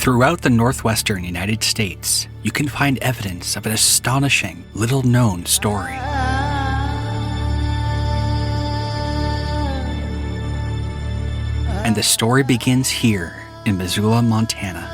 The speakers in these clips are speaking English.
Throughout the northwestern United States, you can find evidence of an astonishing, little-known story. And the story begins here in Missoula, Montana.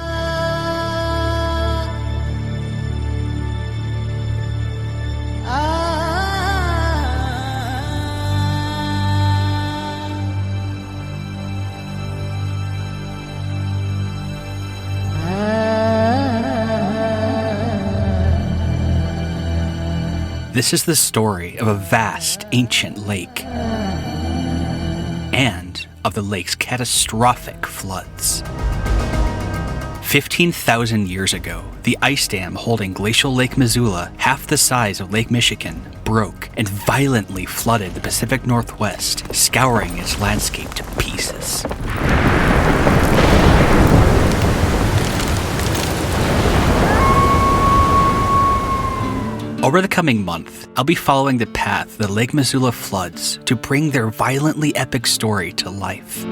This is the story of a vast, ancient lake, and of the lake's catastrophic floods. 15,000 years ago, the ice dam holding Glacial Lake Missoula, half the size of Lake Michigan, broke and violently flooded the Pacific Northwest, scouring its landscape to pieces. Over the coming month, I'll be following the path of the Lake Missoula Floods to bring their violently epic story to life.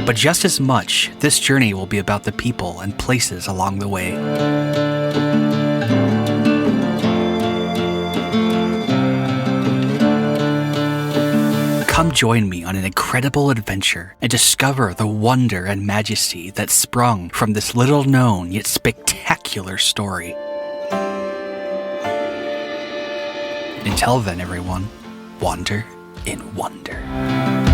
But just as much, this journey will be about the people and places along the way. Come join me on an incredible adventure and discover the wonder and majesty that sprung from this little-known yet spectacular story. Until then, everyone, wander in wonder.